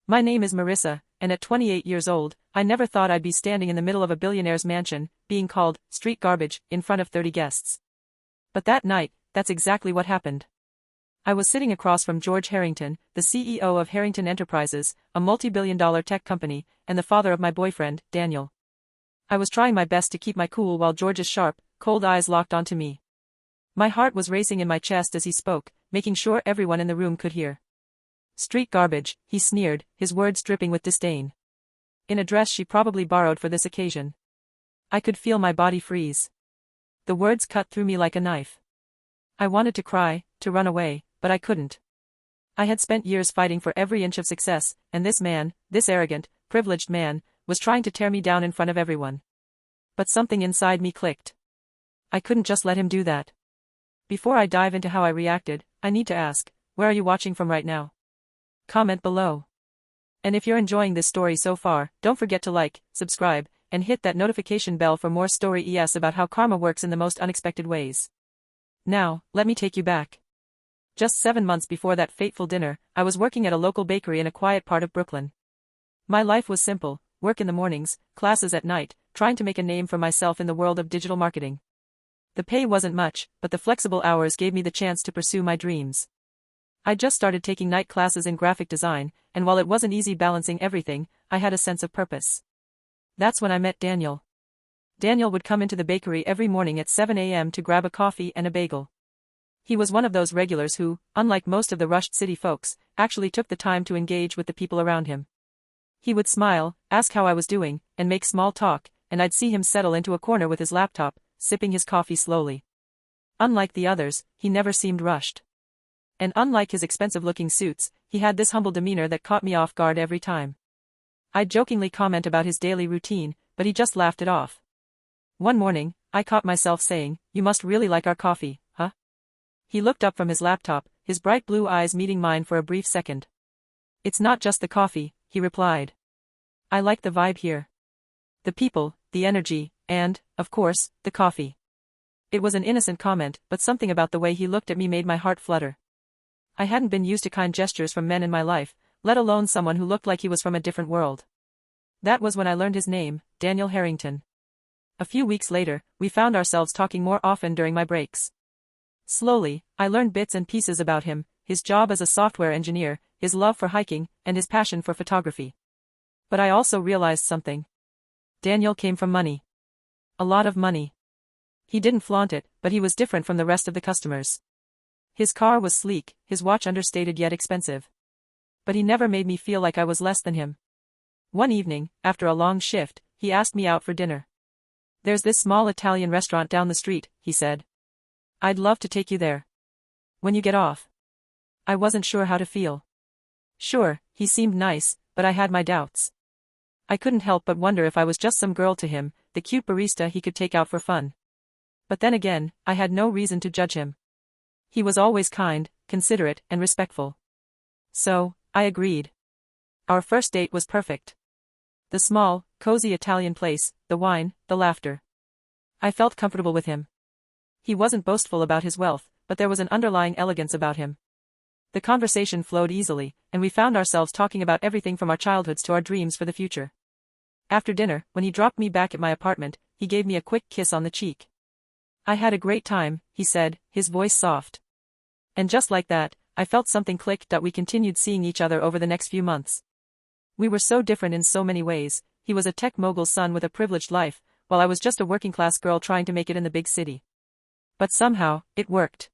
My name is Marissa, and at 28 years old, I never thought I'd be standing in the middle of a billionaire's mansion, being called street garbage in front of 30 guests. But that night, that's exactly what happened. I was sitting across from George Harrington, the CEO of Harrington Enterprises, a multi-billion-dollar tech company, and the father of my boyfriend, Daniel. I was trying my best to keep my cool while George's sharp, cold eyes locked onto me. My heart was racing in my chest as he spoke, making sure everyone in the room could hear. Street garbage, he sneered, his words dripping with disdain. In a dress she probably borrowed for this occasion. I could feel my body freeze. The words cut through me like a knife. I wanted to cry, to run away, but I couldn't. I had spent years fighting for every inch of success, and this man, this arrogant, privileged man, was trying to tear me down in front of everyone. But something inside me clicked. I couldn't just let him do that. Before I dive into how I reacted, I need to ask, where are you watching from right now? Comment below. And if you're enjoying this story so far, don't forget to like, subscribe, and hit that notification bell for more stories about how karma works in the most unexpected ways. Now, let me take you back. Just 7 months before that fateful dinner, I was working at a local bakery in a quiet part of Brooklyn. My life was simple, work in the mornings, classes at night, trying to make a name for myself in the world of digital marketing. The pay wasn't much, but the flexible hours gave me the chance to pursue my dreams. I just started taking night classes in graphic design, and while it wasn't easy balancing everything, I had a sense of purpose. That's when I met Daniel. Daniel would come into the bakery every morning at 7 a.m. to grab a coffee and a bagel. He was one of those regulars who, unlike most of the rushed city folks, actually took the time to engage with the people around him. He would smile, ask how I was doing, and make small talk, and I'd see him settle into a corner with his laptop, sipping his coffee slowly. Unlike the others, he never seemed rushed. And unlike his expensive-looking suits, he had this humble demeanor that caught me off guard every time. I'd jokingly comment about his daily routine, but he just laughed it off. One morning, I caught myself saying, "You must really like our coffee, huh?" He looked up from his laptop, his bright blue eyes meeting mine for a brief second. "It's not just the coffee," he replied. "I like the vibe here. The people, the energy, and, of course, the coffee." It was an innocent comment, but something about the way he looked at me made my heart flutter. I hadn't been used to kind gestures from men in my life, let alone someone who looked like he was from a different world. That was when I learned his name, Daniel Harrington. A few weeks later, we found ourselves talking more often during my breaks. Slowly, I learned bits and pieces about him, his job as a software engineer, his love for hiking, and his passion for photography. But I also realized something. Daniel came from money. A lot of money. He didn't flaunt it, but he was different from the rest of the customers. His car was sleek, his watch understated yet expensive. But he never made me feel like I was less than him. One evening, after a long shift, he asked me out for dinner. "There's this small Italian restaurant down the street," he said. "I'd love to take you there. When you get off." I wasn't sure how to feel. Sure, he seemed nice, but I had my doubts. I couldn't help but wonder if I was just some girl to him, the cute barista he could take out for fun. But then again, I had no reason to judge him. He was always kind, considerate, and respectful. So, I agreed. Our first date was perfect. The small, cozy Italian place, the wine, the laughter. I felt comfortable with him. He wasn't boastful about his wealth, but there was an underlying elegance about him. The conversation flowed easily, and we found ourselves talking about everything from our childhoods to our dreams for the future. After dinner, when he dropped me back at my apartment, he gave me a quick kiss on the cheek. "I had a great time," he said, his voice soft. And just like that, I felt something click. We continued seeing each other over the next few months. We were so different in so many ways. He was a tech mogul's son with a privileged life, while I was just a working-class girl trying to make it in the big city. But somehow, it worked.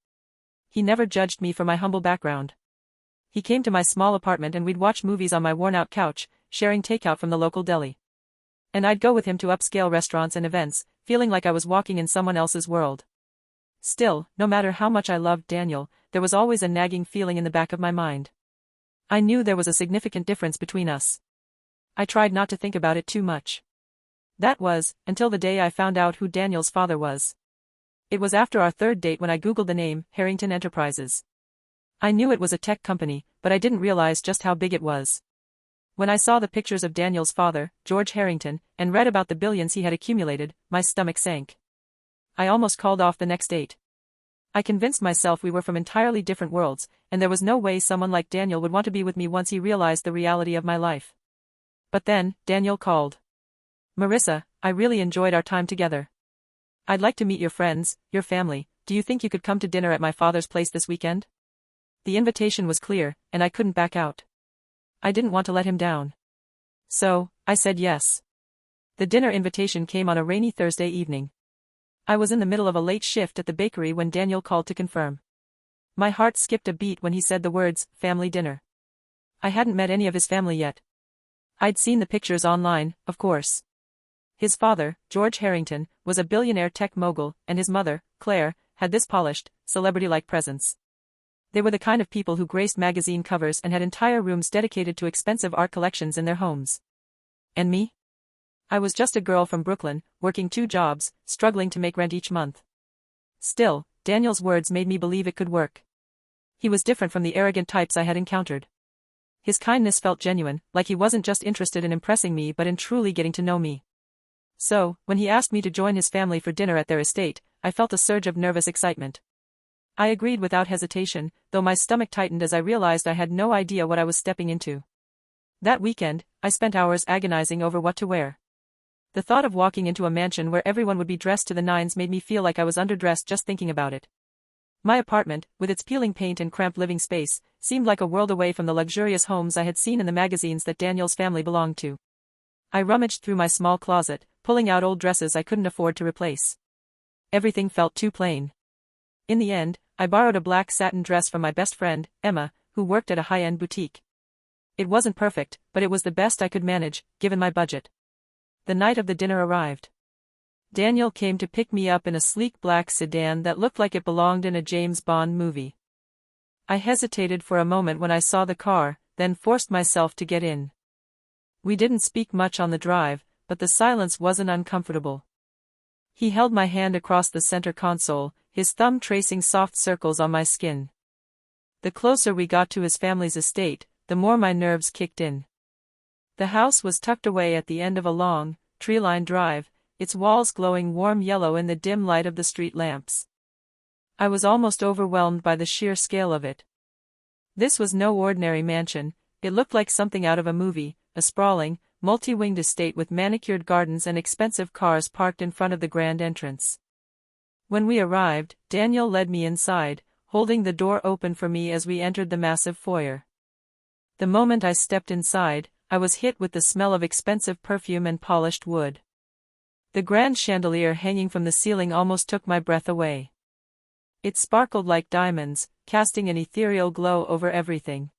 He never judged me for my humble background. He came to my small apartment and we'd watch movies on my worn-out couch, sharing takeout from the local deli. And I'd go with him to upscale restaurants and events, feeling like I was walking in someone else's world. Still, no matter how much I loved Daniel, there was always a nagging feeling in the back of my mind. I knew there was a significant difference between us. I tried not to think about it too much. That was, until the day I found out who Daniel's father was. It was after our third date when I googled the name, Harrington Enterprises. I knew it was a tech company, but I didn't realize just how big it was. When I saw the pictures of Daniel's father, George Harrington, and read about the billions he had accumulated, my stomach sank. I almost called off the next date. I convinced myself we were from entirely different worlds, and there was no way someone like Daniel would want to be with me once he realized the reality of my life. But then, Daniel called. "Marissa, I really enjoyed our time together. I'd like to meet your friends, your family. Do you think you could come to dinner at my father's place this weekend?" The invitation was clear, and I couldn't back out. I didn't want to let him down. So, I said yes. The dinner invitation came on a rainy Thursday evening. I was in the middle of a late shift at the bakery when Daniel called to confirm. My heart skipped a beat when he said the words, "family dinner." I hadn't met any of his family yet. I'd seen the pictures online, of course. His father, George Harrington, was a billionaire tech mogul, and his mother, Claire, had this polished, celebrity-like presence. They were the kind of people who graced magazine covers and had entire rooms dedicated to expensive art collections in their homes. And me? I was just a girl from Brooklyn, working 2 jobs, struggling to make rent each month. Still, Daniel's words made me believe it could work. He was different from the arrogant types I had encountered. His kindness felt genuine, like he wasn't just interested in impressing me but in truly getting to know me. So, when he asked me to join his family for dinner at their estate, I felt a surge of nervous excitement. I agreed without hesitation, though my stomach tightened as I realized I had no idea what I was stepping into. That weekend, I spent hours agonizing over what to wear. The thought of walking into a mansion where everyone would be dressed to the nines made me feel like I was underdressed just thinking about it. My apartment, with its peeling paint and cramped living space, seemed like a world away from the luxurious homes I had seen in the magazines that Daniel's family belonged to. I rummaged through my small closet, pulling out old dresses I couldn't afford to replace. Everything felt too plain. In the end, I borrowed a black satin dress from my best friend, Emma, who worked at a high-end boutique. It wasn't perfect, but it was the best I could manage, given my budget. The night of the dinner arrived. Daniel came to pick me up in a sleek black sedan that looked like it belonged in a James Bond movie. I hesitated for a moment when I saw the car, then forced myself to get in. We didn't speak much on the drive, but the silence wasn't uncomfortable. He held my hand across the center console, his thumb tracing soft circles on my skin. The closer we got to his family's estate, the more my nerves kicked in. The house was tucked away at the end of a long, tree-lined drive, its walls glowing warm yellow in the dim light of the street lamps. I was almost overwhelmed by the sheer scale of it. This was no ordinary mansion, it looked like something out of a movie, a sprawling, multi-winged estate with manicured gardens and expensive cars parked in front of the grand entrance. When we arrived, Daniel led me inside, holding the door open for me as we entered the massive foyer. The moment I stepped inside, I was hit with the smell of expensive perfume and polished wood. The grand chandelier hanging from the ceiling almost took my breath away. It sparkled like diamonds, casting an ethereal glow over everything.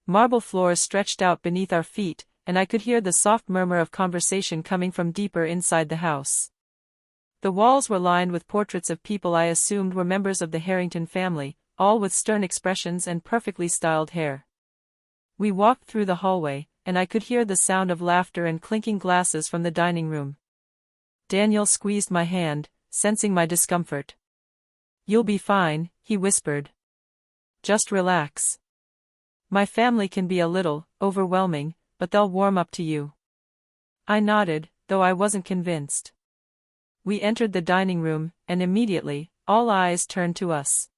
Marble floors stretched out beneath our feet, and I could hear the soft murmur of conversation coming from deeper inside the house. The walls were lined with portraits of people I assumed were members of the Harrington family, all with stern expressions and perfectly styled hair. We walked through the hallway, and I could hear the sound of laughter and clinking glasses from the dining room. Daniel squeezed my hand, sensing my discomfort. "You'll be fine," he whispered. "Just relax. My family can be a little overwhelming, but they'll warm up to you." I nodded, though I wasn't convinced. We entered the dining room, and immediately, all eyes turned to us.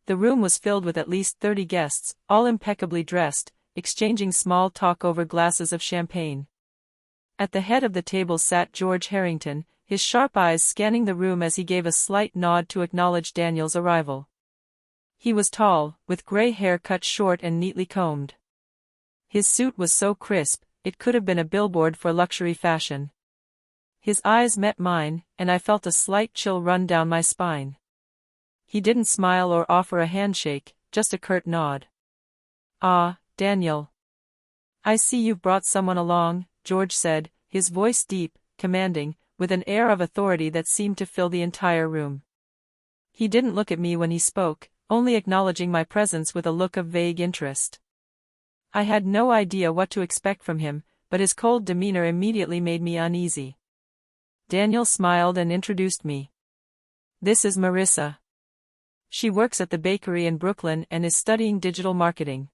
The room was filled with at least 30 guests, all impeccably dressed, exchanging small talk over glasses of champagne. At the head of the table sat George Harrington, his sharp eyes scanning the room as he gave a slight nod to acknowledge Daniel's arrival. He was tall, with gray hair cut short and neatly combed. His suit was so crisp, it could have been a billboard for luxury fashion. His eyes met mine, and I felt a slight chill run down my spine. He didn't smile or offer a handshake, just a curt nod. "Ah, Daniel. I see you've brought someone along," George said, his voice deep, commanding, with an air of authority that seemed to fill the entire room. He didn't look at me when he spoke, only acknowledging my presence with a look of vague interest. I had no idea what to expect from him, but his cold demeanor immediately made me uneasy. Daniel smiled and introduced me. "This is Marissa. She works at the bakery in Brooklyn and is studying digital marketing."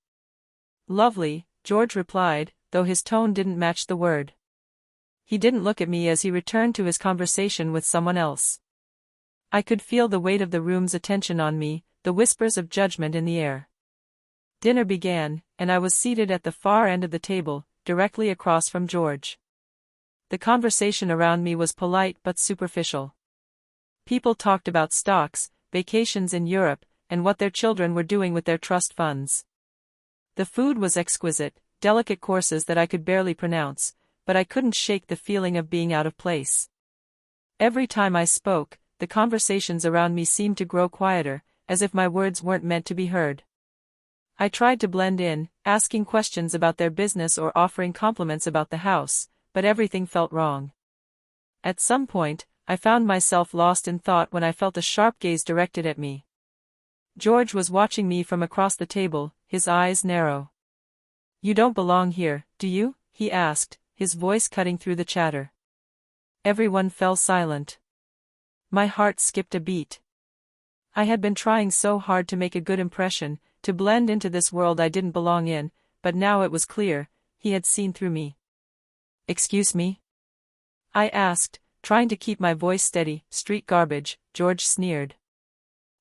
"Lovely," George replied, though his tone didn't match the word. He didn't look at me as he returned to his conversation with someone else. I could feel the weight of the room's attention on me, the whispers of judgment in the air. Dinner began, and I was seated at the far end of the table, directly across from George. The conversation around me was polite but superficial. People talked about stocks, vacations in Europe, and what their children were doing with their trust funds. The food was exquisite, delicate courses that I could barely pronounce, but I couldn't shake the feeling of being out of place. Every time I spoke, the conversations around me seemed to grow quieter, as if my words weren't meant to be heard. I tried to blend in, asking questions about their business or offering compliments about the house, but everything felt wrong. At some point, I found myself lost in thought when I felt a sharp gaze directed at me. George was watching me from across the table, his eyes narrow. "You don't belong here, do you?" he asked, his voice cutting through the chatter. Everyone fell silent. My heart skipped a beat. I had been trying so hard to make a good impression, to blend into this world I didn't belong in, but now it was clear, he had seen through me. "Excuse me?" I asked, trying to keep my voice steady. "Street garbage," George sneered.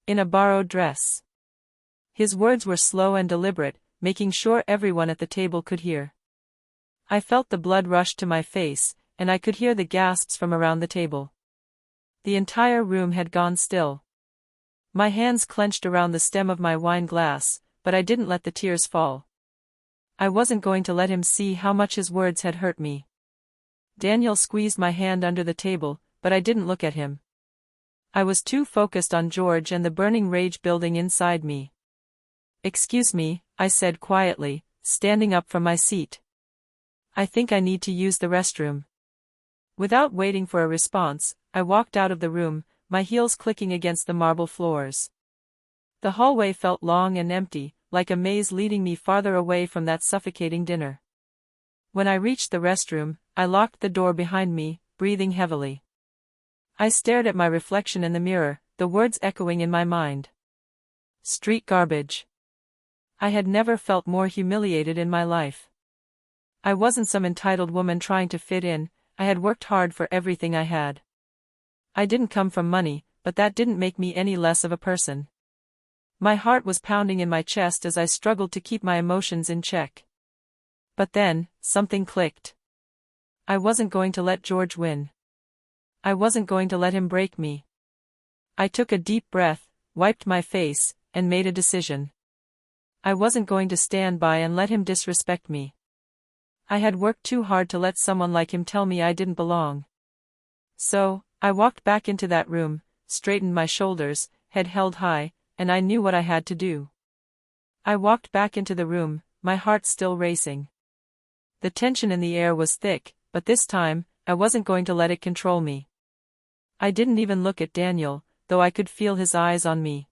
"In a borrowed dress." His words were slow and deliberate, making sure everyone at the table could hear. I felt the blood rush to my face, and I could hear the gasps from around the table. The entire room had gone still. My hands clenched around the stem of my wine glass, but I didn't let the tears fall. I wasn't going to let him see how much his words had hurt me. Daniel squeezed my hand under the table, but I didn't look at him. I was too focused on George and the burning rage building inside me. "Excuse me," I said quietly, standing up from my seat. "I think I need to use the restroom." Without waiting for a response, I walked out of the room, my heels clicking against the marble floors. The hallway felt long and empty, like a maze leading me farther away from that suffocating dinner. When I reached the restroom, I locked the door behind me, breathing heavily. I stared at my reflection in the mirror, the words echoing in my mind. Street garbage. I had never felt more humiliated in my life. I wasn't some entitled woman trying to fit in, I had worked hard for everything I had. I didn't come from money, but that didn't make me any less of a person. My heart was pounding in my chest as I struggled to keep my emotions in check. But then, something clicked. I wasn't going to let George win. I wasn't going to let him break me. I took a deep breath, wiped my face, and made a decision. I wasn't going to stand by and let him disrespect me. I had worked too hard to let someone like him tell me I didn't belong. So, I walked back into that room, straightened my shoulders, head held high, and I knew what I had to do. I walked back into the room, my heart still racing. The tension in the air was thick, but this time, I wasn't going to let it control me. I didn't even look at Daniel, though I could feel his eyes on me.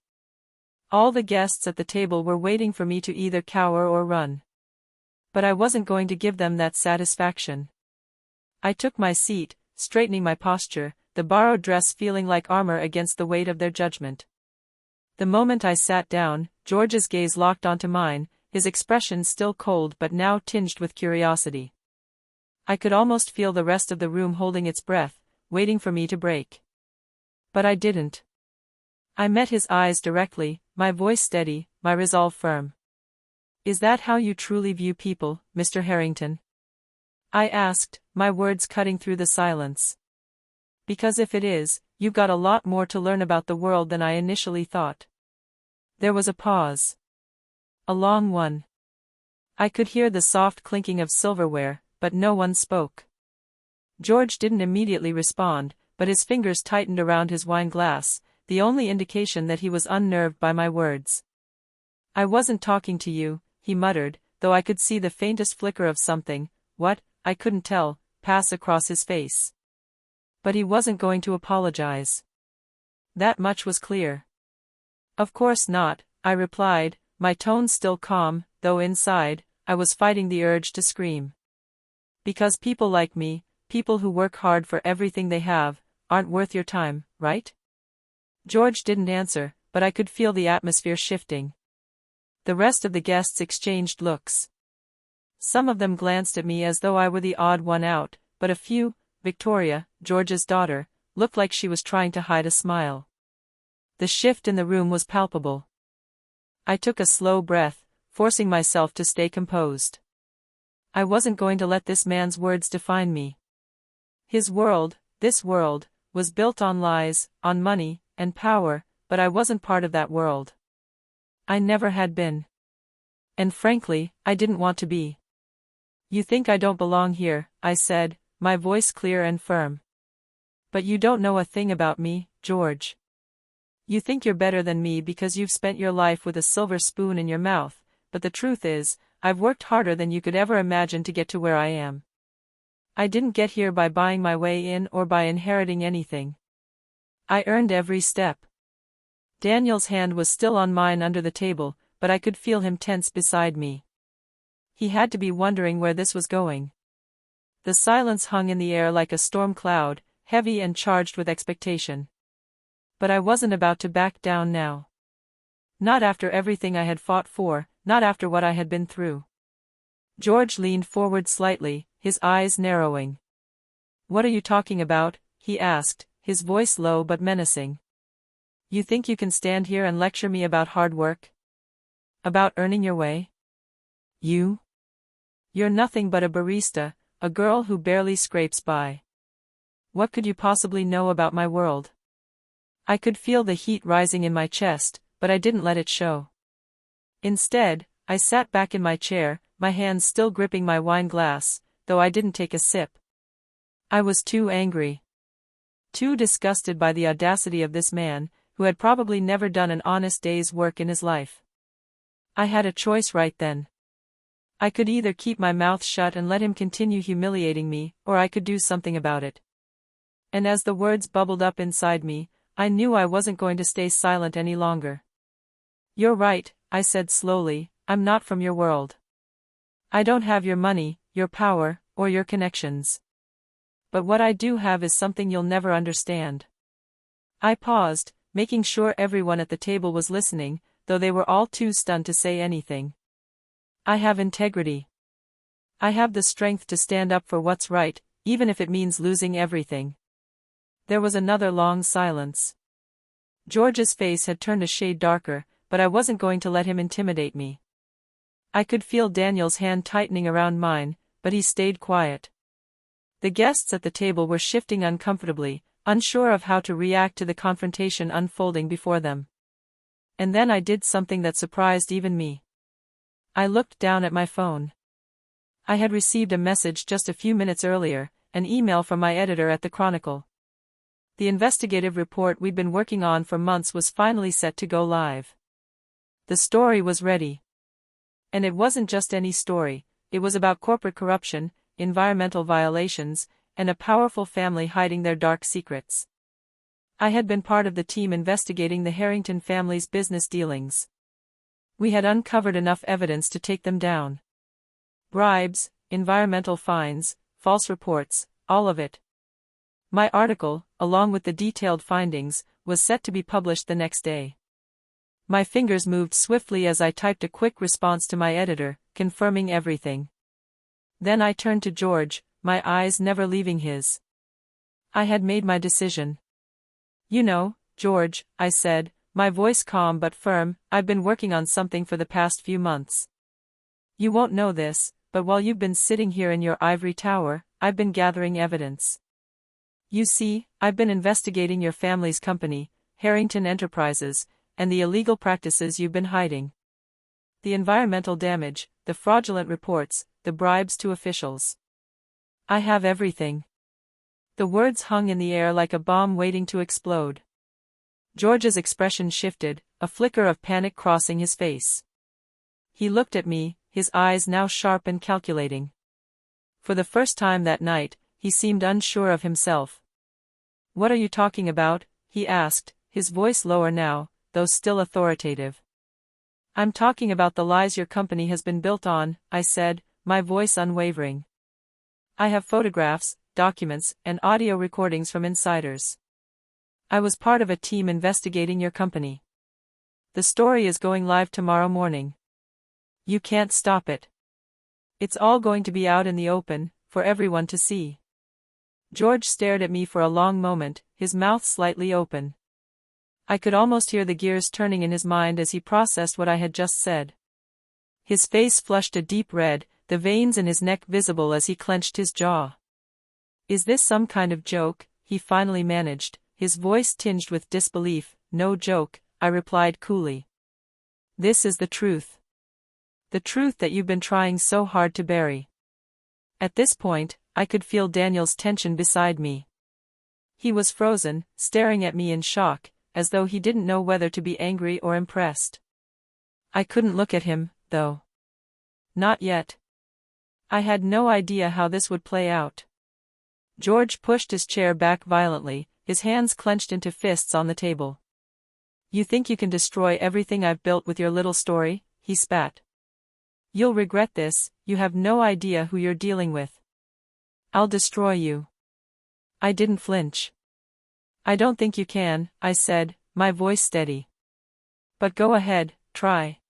All the guests at the table were waiting for me to either cower or run. But I wasn't going to give them that satisfaction. I took my seat, straightening my posture, the borrowed dress feeling like armor against the weight of their judgment. The moment I sat down, George's gaze locked onto mine, his expression still cold but now tinged with curiosity. I could almost feel the rest of the room holding its breath, waiting for me to break. But I didn't. I met his eyes directly, my voice steady, my resolve firm. "Is that how you truly view people, Mr. Harrington?" I asked, my words cutting through the silence. "Because if it is, you've got a lot more to learn about the world than I initially thought." There was a pause. A long one. I could hear the soft clinking of silverware, but no one spoke. George didn't immediately respond, but his fingers tightened around his wine glass, the only indication that he was unnerved by my words. "I wasn't talking to you," he muttered, though I could see the faintest flicker of something, what, I couldn't tell, pass across his face. But he wasn't going to apologize. That much was clear. "Of course not," I replied, my tone still calm, though inside, I was fighting the urge to scream. "Because people like me, people who work hard for everything they have, aren't worth your time, right?" George didn't answer, but I could feel the atmosphere shifting. The rest of the guests exchanged looks. Some of them glanced at me as though I were the odd one out, but a few, Victoria, George's daughter, looked like she was trying to hide a smile. The shift in the room was palpable. I took a slow breath, forcing myself to stay composed. I wasn't going to let this man's words define me. His world, this world, was built on lies, on money, and power, but I wasn't part of that world. I never had been. And frankly, I didn't want to be. You think I don't belong here, I said, my voice clear and firm. But you don't know a thing about me, George. You think you're better than me because you've spent your life with a silver spoon in your mouth, but the truth is, I've worked harder than you could ever imagine to get to where I am. I didn't get here by buying my way in or by inheriting anything. I earned every step. Daniel's hand was still on mine under the table, but I could feel him tense beside me. He had to be wondering where this was going. The silence hung in the air like a storm cloud, heavy and charged with expectation. But I wasn't about to back down now. Not after everything I had fought for, not after what I had been through. George leaned forward slightly, his eyes narrowing. "What are you talking about?" he asked, his voice low but menacing. "You think you can stand here and lecture me about hard work? About earning your way? You? You're nothing but a barista, a girl who barely scrapes by. What could you possibly know about my world?" I could feel the heat rising in my chest, but I didn't let it show. Instead, I sat back in my chair, my hands still gripping my wine glass, though I didn't take a sip. I was too angry. Too disgusted by the audacity of this man, who had probably never done an honest day's work in his life. I had a choice right then. I could either keep my mouth shut and let him continue humiliating me, or I could do something about it. And as the words bubbled up inside me, I knew I wasn't going to stay silent any longer. "You're right," I said slowly, "I'm not from your world. I don't have your money, your power, or your connections. But what I do have is something you'll never understand." I paused, making sure everyone at the table was listening, though they were all too stunned to say anything. I have integrity. I have the strength to stand up for what's right, even if it means losing everything. There was another long silence. George's face had turned a shade darker, but I wasn't going to let him intimidate me. I could feel Daniel's hand tightening around mine, but he stayed quiet. The guests at the table were shifting uncomfortably, unsure of how to react to the confrontation unfolding before them. And then I did something that surprised even me. I looked down at my phone. I had received a message just a few minutes earlier, an email from my editor at the Chronicle. The investigative report we'd been working on for months was finally set to go live. The story was ready. And it wasn't just any story, it was about corporate corruption, environmental violations, and a powerful family hiding their dark secrets. I had been part of the team investigating the Harrington family's business dealings. We had uncovered enough evidence to take them down. Bribes, environmental fines, false reports, all of it. My article, along with the detailed findings, was set to be published the next day. My fingers moved swiftly as I typed a quick response to my editor, confirming everything. Then I turned to George, my eyes never leaving his. I had made my decision. "You know, George," I said, my voice calm but firm, "I've been working on something for the past few months. You won't know this, but while you've been sitting here in your ivory tower, I've been gathering evidence. You see, I've been investigating your family's company, Harrington Enterprises, and the illegal practices you've been hiding. The environmental damage, the fraudulent reports, the bribes to officials. I have everything." The words hung in the air like a bomb waiting to explode. George's expression shifted, a flicker of panic crossing his face. He looked at me, his eyes now sharp and calculating. For the first time that night, he seemed unsure of himself. "What are you talking about?" he asked, his voice lower now, though still authoritative. "I'm talking about the lies your company has been built on," I said, my voice unwavering. "I have photographs, documents, and audio recordings from insiders. I was part of a team investigating your company. The story is going live tomorrow morning. You can't stop it. It's all going to be out in the open, for everyone to see." George stared at me for a long moment, his mouth slightly open. I could almost hear the gears turning in his mind as he processed what I had just said. His face flushed a deep red, the veins in his neck visible as he clenched his jaw. "Is this some kind of joke?" he finally managed, his voice tinged with disbelief. "No joke," I replied coolly. "This is the truth. The truth that you've been trying so hard to bury." At this point, I could feel Daniel's tension beside me. He was frozen, staring at me in shock, as though he didn't know whether to be angry or impressed. I couldn't look at him, though. Not yet. I had no idea how this would play out. George pushed his chair back violently, his hands clenched into fists on the table. "You think you can destroy everything I've built with your little story?" he spat. "You'll regret this, you have no idea who you're dealing with. I'll destroy you." I didn't flinch. "I don't think you can," I said, my voice steady. "But go ahead, try.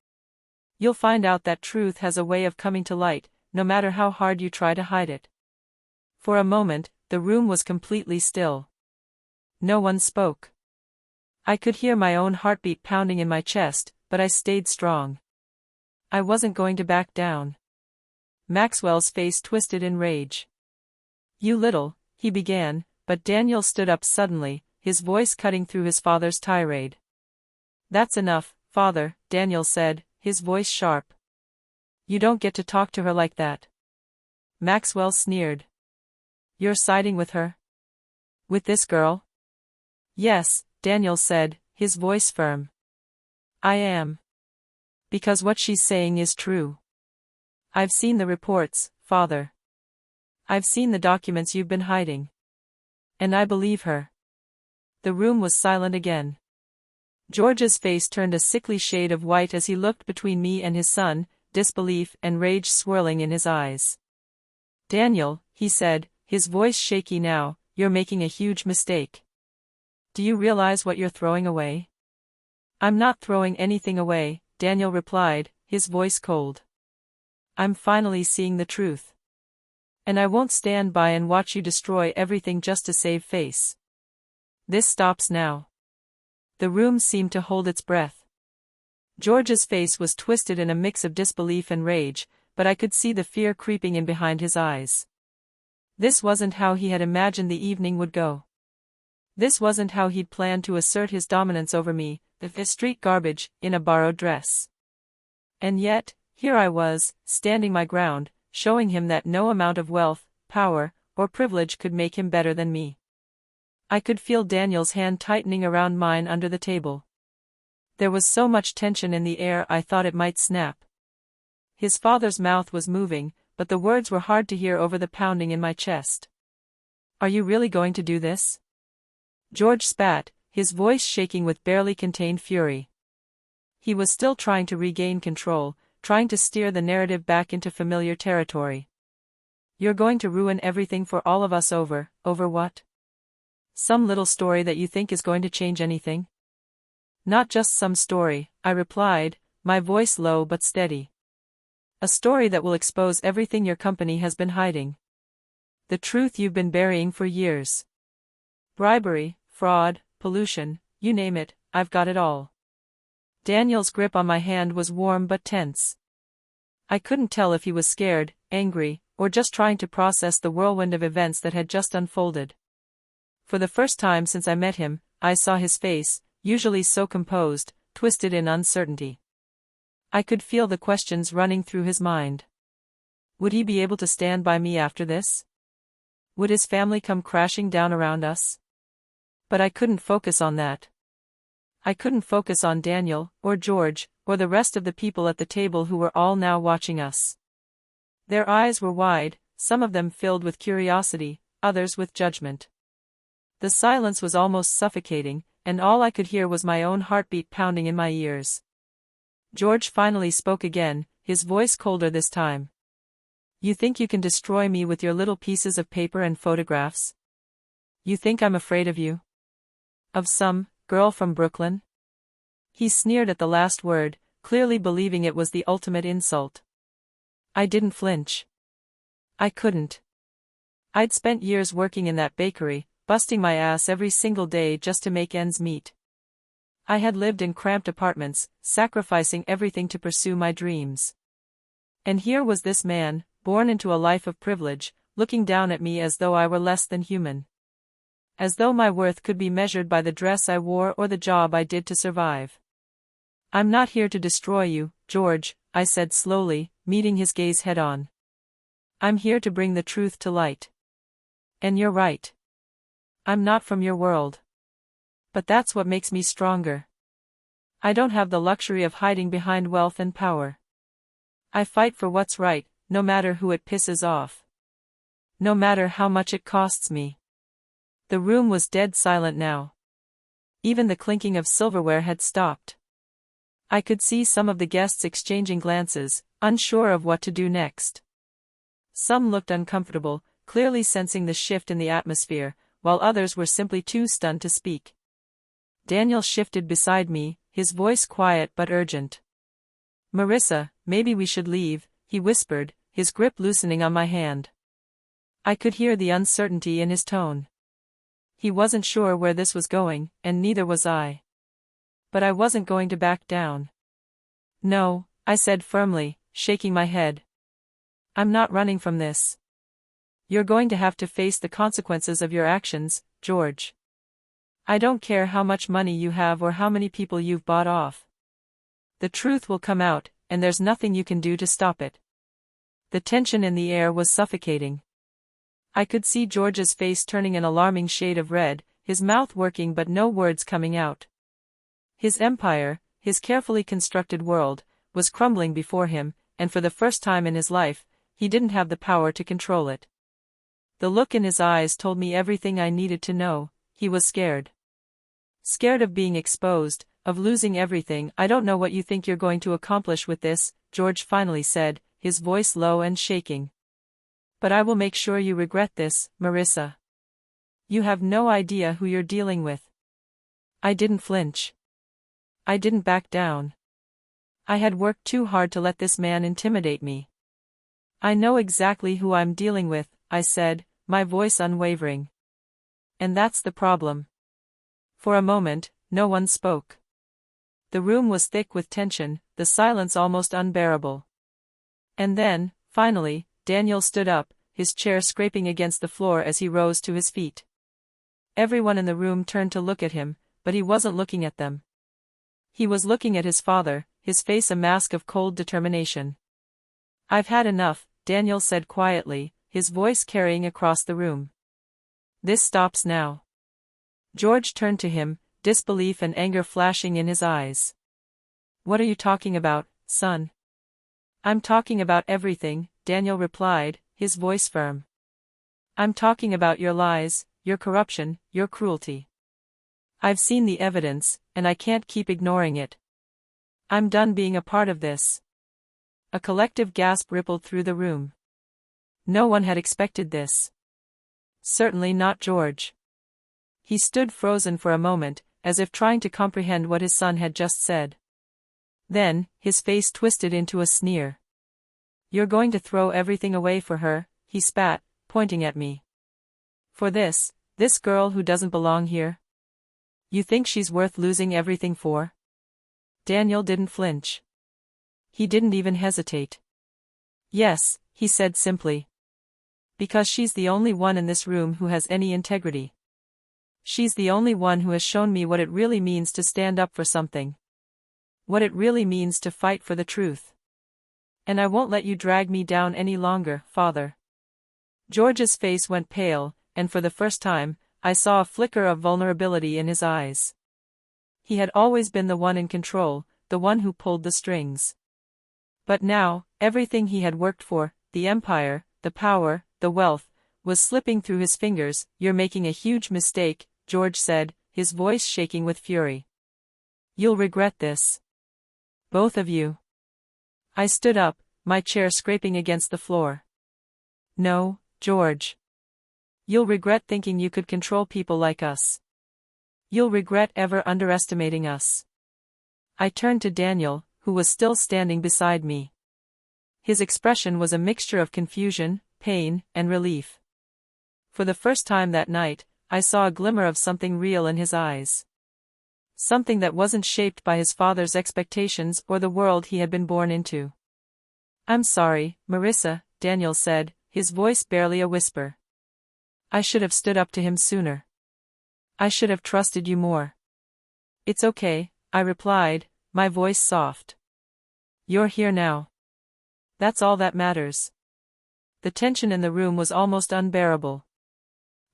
You'll find out that truth has a way of coming to light, no matter how hard you try to hide it." For a moment, the room was completely still. No one spoke. I could hear my own heartbeat pounding in my chest, but I stayed strong. I wasn't going to back down. Maxwell's face twisted in rage. "You little," he began, but Daniel stood up suddenly, his voice cutting through his father's tirade. "That's enough, Father," Daniel said, his voice sharp. "You don't get to talk to her like that." Maxwell sneered. "You're siding with her? With this girl?" "Yes," Daniel said, his voice firm. "I am. Because what she's saying is true. I've seen the reports, Father. I've seen the documents you've been hiding. And I believe her." The room was silent again. George's face turned a sickly shade of white as he looked between me and his son, disbelief and rage swirling in his eyes. "Daniel," he said, his voice shaky now, "you're making a huge mistake. Do you realize what you're throwing away?" "I'm not throwing anything away," Daniel replied, his voice cold. "I'm finally seeing the truth. And I won't stand by and watch you destroy everything just to save face. This stops now." The room seemed to hold its breath. George's face was twisted in a mix of disbelief and rage, but I could see the fear creeping in behind his eyes. This wasn't how he had imagined the evening would go. This wasn't how he'd planned to assert his dominance over me, the street garbage, in a borrowed dress. And yet, here I was, standing my ground, showing him that no amount of wealth, power, or privilege could make him better than me. I could feel Daniel's hand tightening around mine under the table. There was so much tension in the air I thought it might snap. His father's mouth was moving, but the words were hard to hear over the pounding in my chest. "Are you really going to do this?" George spat, his voice shaking with barely contained fury. He was still trying to regain control, trying to steer the narrative back into familiar territory. "You're going to ruin everything for all of us over what? Some little story that you think is going to change anything?" "Not just some story," I replied, my voice low but steady. "A story that will expose everything your company has been hiding. The truth you've been burying for years. Bribery, fraud, pollution, you name it, I've got it all." Daniel's grip on my hand was warm but tense. I couldn't tell if he was scared, angry, or just trying to process the whirlwind of events that had just unfolded. For the first time since I met him, I saw his face, usually so composed, twisted in uncertainty. I could feel the questions running through his mind. Would he be able to stand by me after this? Would his family come crashing down around us? But I couldn't focus on that. I couldn't focus on Daniel, or George, or the rest of the people at the table who were all now watching us. Their eyes were wide, some of them filled with curiosity, others with judgment. The silence was almost suffocating, and all I could hear was my own heartbeat pounding in my ears. George finally spoke again, his voice colder this time. "You think you can destroy me with your little pieces of paper and photographs? You think I'm afraid of you? Of some girl from Brooklyn?" He sneered at the last word, clearly believing it was the ultimate insult. I didn't flinch. I couldn't. I'd spent years working in that bakery, busting my ass every single day just to make ends meet. I had lived in cramped apartments, sacrificing everything to pursue my dreams. And here was this man, born into a life of privilege, looking down at me as though I were less than human. As though my worth could be measured by the dress I wore or the job I did to survive. "I'm not here to destroy you, George," I said slowly, meeting his gaze head-on. "I'm here to bring the truth to light. And you're right. I'm not from your world. But that's what makes me stronger. I don't have the luxury of hiding behind wealth and power. I fight for what's right, no matter who it pisses off. No matter how much it costs me." The room was dead silent now. Even the clinking of silverware had stopped. I could see some of the guests exchanging glances, unsure of what to do next. Some looked uncomfortable, clearly sensing the shift in the atmosphere, while others were simply too stunned to speak. Daniel shifted beside me, his voice quiet but urgent. "Marissa, maybe we should leave," he whispered, his grip loosening on my hand. I could hear the uncertainty in his tone. He wasn't sure where this was going, and neither was I. But I wasn't going to back down. "No," I said firmly, shaking my head. "I'm not running from this. You're going to have to face the consequences of your actions, George. I don't care how much money you have or how many people you've bought off. The truth will come out, and there's nothing you can do to stop it." The tension in the air was suffocating. I could see George's face turning an alarming shade of red, his mouth working but no words coming out. His empire, his carefully constructed world, was crumbling before him, and for the first time in his life, he didn't have the power to control it. The look in his eyes told me everything I needed to know. He was scared. Scared of being exposed, of losing everything. "I don't know what you think you're going to accomplish with this," George finally said, his voice low and shaking. "But I will make sure you regret this, Marissa. You have no idea who you're dealing with." I didn't flinch. I didn't back down. I had worked too hard to let this man intimidate me. "I know exactly who I'm dealing with," I said, my voice unwavering. "And that's the problem." For a moment, no one spoke. The room was thick with tension, the silence almost unbearable. And then, finally, Daniel stood up, his chair scraping against the floor as he rose to his feet. Everyone in the room turned to look at him, but he wasn't looking at them. He was looking at his father, his face a mask of cold determination. "I've had enough," Daniel said quietly, his voice carrying across the room. "This stops now." George turned to him, disbelief and anger flashing in his eyes. "What are you talking about, son?" "I'm talking about everything," Daniel replied, his voice firm. "I'm talking about your lies, your corruption, your cruelty. I've seen the evidence, and I can't keep ignoring it. I'm done being a part of this." A collective gasp rippled through the room. No one had expected this. Certainly not George. He stood frozen for a moment, as if trying to comprehend what his son had just said. Then, his face twisted into a sneer. "You're going to throw everything away for her," he spat, pointing at me. "For this girl who doesn't belong here? You think she's worth losing everything for?" Daniel didn't flinch. He didn't even hesitate. "Yes," he said simply. "Because she's the only one in this room who has any integrity. She's the only one who has shown me what it really means to stand up for something. What it really means to fight for the truth. And I won't let you drag me down any longer, Father." George's face went pale, and for the first time, I saw a flicker of vulnerability in his eyes. He had always been the one in control, the one who pulled the strings. But now, everything he had worked for, the empire, the power, the wealth, was slipping through his fingers. "You're making a huge mistake," George said, his voice shaking with fury. "You'll regret this. Both of you." I stood up, my chair scraping against the floor. "No, George. You'll regret thinking you could control people like us. You'll regret ever underestimating us." I turned to Daniel, who was still standing beside me. His expression was a mixture of confusion, pain, and relief. For the first time that night, I saw a glimmer of something real in his eyes. Something that wasn't shaped by his father's expectations or the world he had been born into. "I'm sorry, Marissa," Daniel said, his voice barely a whisper. "I should have stood up to him sooner. I should have trusted you more." "It's okay," I replied, my voice soft. "You're here now. That's all that matters." The tension in the room was almost unbearable.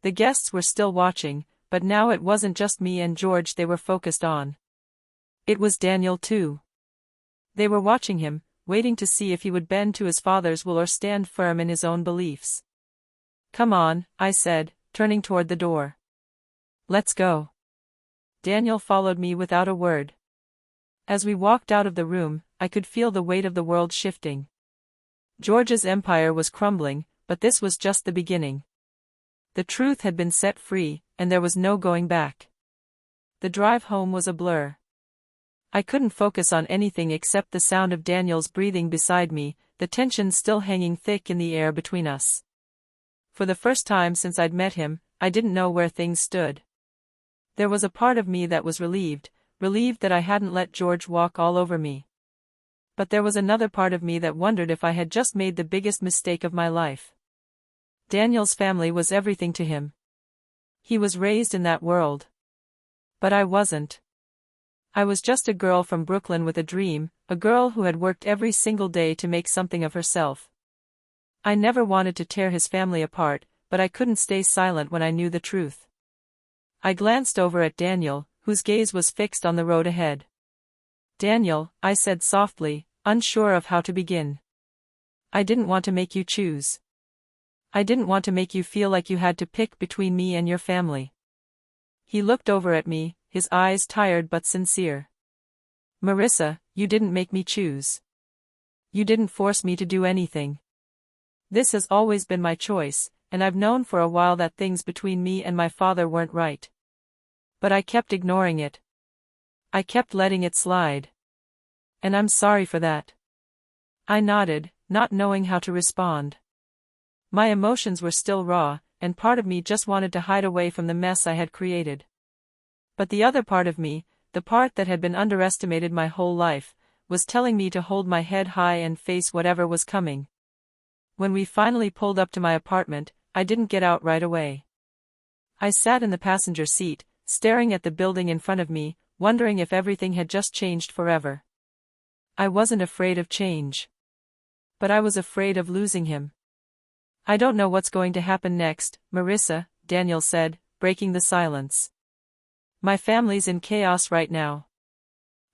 The guests were still watching, but now it wasn't just me and George they were focused on. It was Daniel too. They were watching him, waiting to see if he would bend to his father's will or stand firm in his own beliefs. "Come on," I said, turning toward the door. "Let's go." Daniel followed me without a word. As we walked out of the room, I could feel the weight of the world shifting. George's empire was crumbling, but this was just the beginning. The truth had been set free, and there was no going back. The drive home was a blur. I couldn't focus on anything except the sound of Daniel's breathing beside me, the tension still hanging thick in the air between us. For the first time since I'd met him, I didn't know where things stood. There was a part of me that was relieved that I hadn't let George walk all over me. But there was another part of me that wondered if I had just made the biggest mistake of my life. Daniel's family was everything to him. He was raised in that world. But I wasn't. I was just a girl from Brooklyn with a dream, a girl who had worked every single day to make something of herself. I never wanted to tear his family apart, but I couldn't stay silent when I knew the truth. I glanced over at Daniel, whose gaze was fixed on the road ahead. "Daniel," I said softly, unsure of how to begin. "I didn't want to make you choose. I didn't want to make you feel like you had to pick between me and your family." He looked over at me, his eyes tired but sincere. "Marissa, you didn't make me choose. You didn't force me to do anything. This has always been my choice, and I've known for a while that things between me and my father weren't right. But I kept ignoring it. I kept letting it slide. And I'm sorry for that." I nodded, not knowing how to respond. My emotions were still raw, and part of me just wanted to hide away from the mess I had created. But the other part of me, the part that had been underestimated my whole life, was telling me to hold my head high and face whatever was coming. When we finally pulled up to my apartment, I didn't get out right away. I sat in the passenger seat, staring at the building in front of me, wondering if everything had just changed forever. I wasn't afraid of change. But I was afraid of losing him. "I don't know what's going to happen next, Marissa," Daniel said, breaking the silence. "My family's in chaos right now.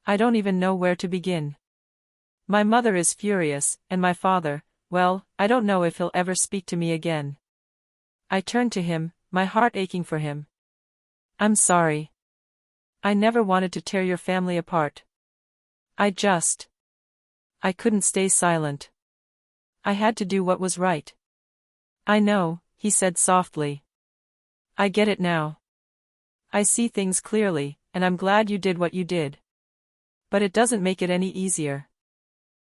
I don't even know where to begin. My mother is furious, and my father, well, I don't know if he'll ever speak to me again." I turned to him, my heart aching for him. "I'm sorry. I never wanted to tear your family apart. I couldn't stay silent. I had to do what was right." "I know," he said softly. "I get it now. I see things clearly, and I'm glad you did what you did. But it doesn't make it any easier.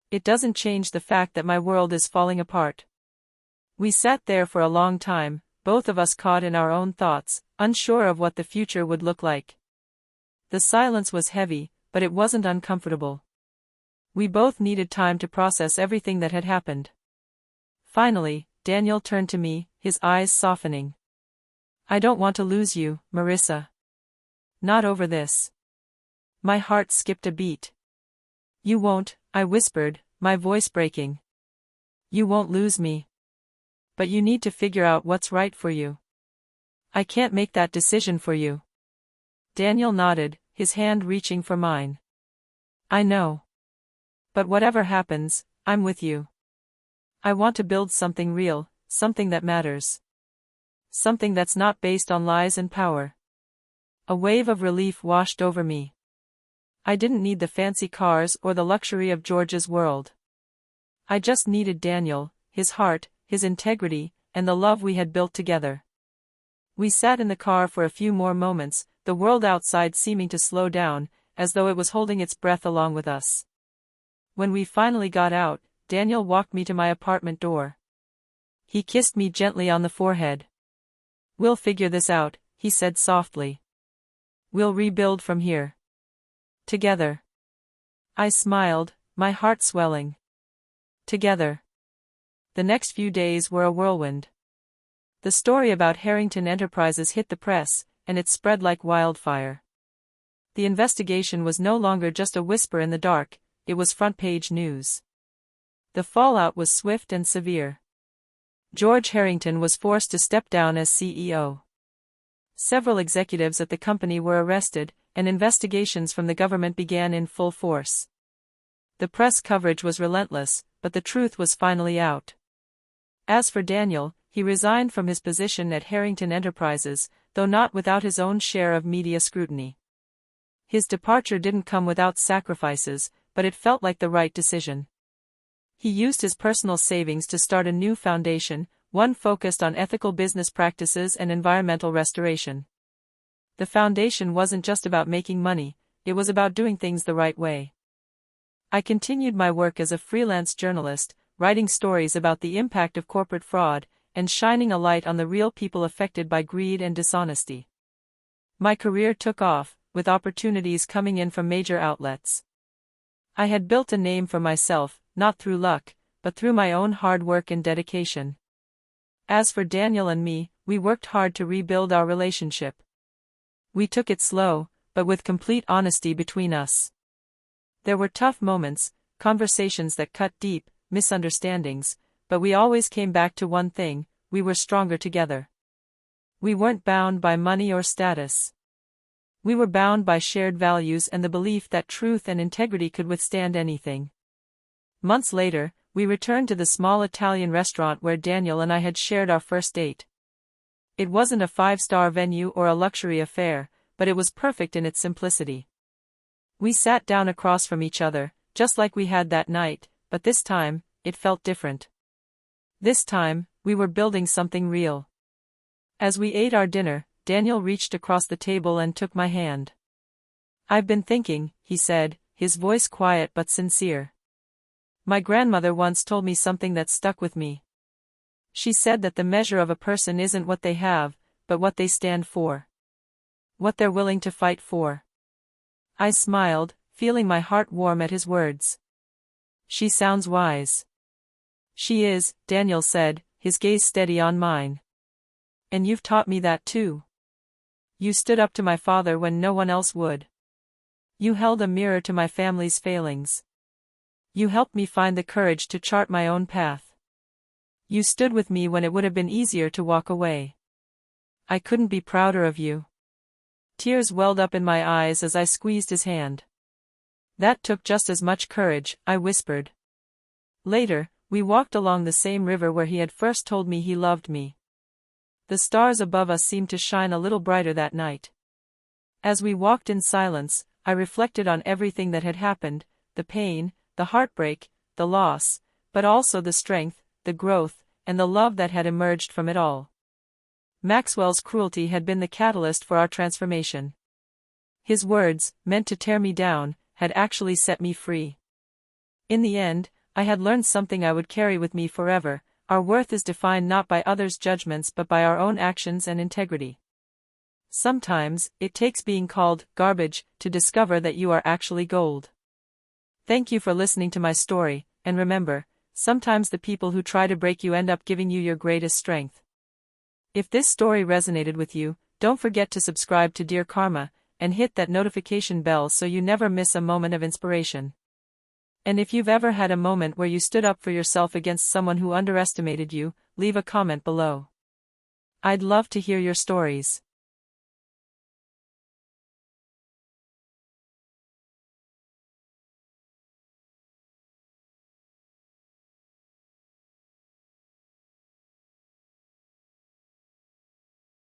It doesn't change the fact that my world is falling apart." We sat there for a long time, both of us caught in our own thoughts, unsure of what the future would look like. The silence was heavy, but it wasn't uncomfortable. We both needed time to process everything that had happened. Finally, Daniel turned to me, his eyes softening. "I don't want to lose you, Marissa. Not over this." My heart skipped a beat. "You won't," I whispered, my voice breaking. "You won't lose me. But you need to figure out what's right for you. I can't make that decision for you." Daniel nodded, his hand reaching for mine. "I know. But whatever happens, I'm with you. I want to build something real, something that matters. Something that's not based on lies and power." A wave of relief washed over me. I didn't need the fancy cars or the luxury of George's world. I just needed Daniel, his heart, his integrity, and the love we had built together. We sat in the car for a few more moments, the world outside seeming to slow down, as though it was holding its breath along with us. When we finally got out, Daniel walked me to my apartment door. He kissed me gently on the forehead. "We'll figure this out," he said softly. "We'll rebuild from here." Together. I smiled, my heart swelling. Together. The next few days were a whirlwind. The story about Harrington Enterprises hit the press, and it spread like wildfire. The investigation was no longer just a whisper in the dark, it was front-page news. The fallout was swift and severe. George Harrington was forced to step down as CEO. Several executives at the company were arrested, and investigations from the government began in full force. The press coverage was relentless, but the truth was finally out. As for Daniel, he resigned from his position at Harrington Enterprises, though not without his own share of media scrutiny. His departure didn't come without sacrifices, but it felt like the right decision. He used his personal savings to start a new foundation, one focused on ethical business practices and environmental restoration. The foundation wasn't just about making money, it was about doing things the right way. I continued my work as a freelance journalist, writing stories about the impact of corporate fraud, and shining a light on the real people affected by greed and dishonesty. My career took off, with opportunities coming in from major outlets. I had built a name for myself, not through luck, but through my own hard work and dedication. As for Daniel and me, we worked hard to rebuild our relationship. We took it slow, but with complete honesty between us. There were tough moments, conversations that cut deep, misunderstandings, but we always came back to one thing: we were stronger together. We weren't bound by money or status. We were bound by shared values and the belief that truth and integrity could withstand anything. Months later, we returned to the small Italian restaurant where Daniel and I had shared our first date. It wasn't a five-star venue or a luxury affair, but it was perfect in its simplicity. We sat down across from each other, just like we had that night, but this time, it felt different. This time, we were building something real. As we ate our dinner, Daniel reached across the table and took my hand. "I've been thinking," he said, his voice quiet but sincere. "My grandmother once told me something that stuck with me. She said that the measure of a person isn't what they have, but what they stand for. What they're willing to fight for." I smiled, feeling my heart warm at his words. "She sounds wise." "She is," Daniel said, his gaze steady on mine. "And you've taught me that too. You stood up to my father when no one else would. You held a mirror to my family's failings. You helped me find the courage to chart my own path. You stood with me when it would have been easier to walk away. I couldn't be prouder of you." Tears welled up in my eyes as I squeezed his hand. "That took just as much courage," I whispered. Later, we walked along the same river where he had first told me he loved me. The stars above us seemed to shine a little brighter that night. As we walked in silence, I reflected on everything that had happened, the pain, the heartbreak, the loss, but also the strength, the growth, and the love that had emerged from it all. Maxwell's cruelty had been the catalyst for our transformation. His words, meant to tear me down, had actually set me free. In the end, I had learned something I would carry with me forever: our worth is defined not by others' judgments but by our own actions and integrity. Sometimes, it takes being called garbage to discover that you are actually gold. Thank you for listening to my story, and remember, sometimes the people who try to break you end up giving you your greatest strength. If this story resonated with you, don't forget to subscribe to Dear Karma, and hit that notification bell so you never miss a moment of inspiration. And if you've ever had a moment where you stood up for yourself against someone who underestimated you, leave a comment below. I'd love to hear your stories.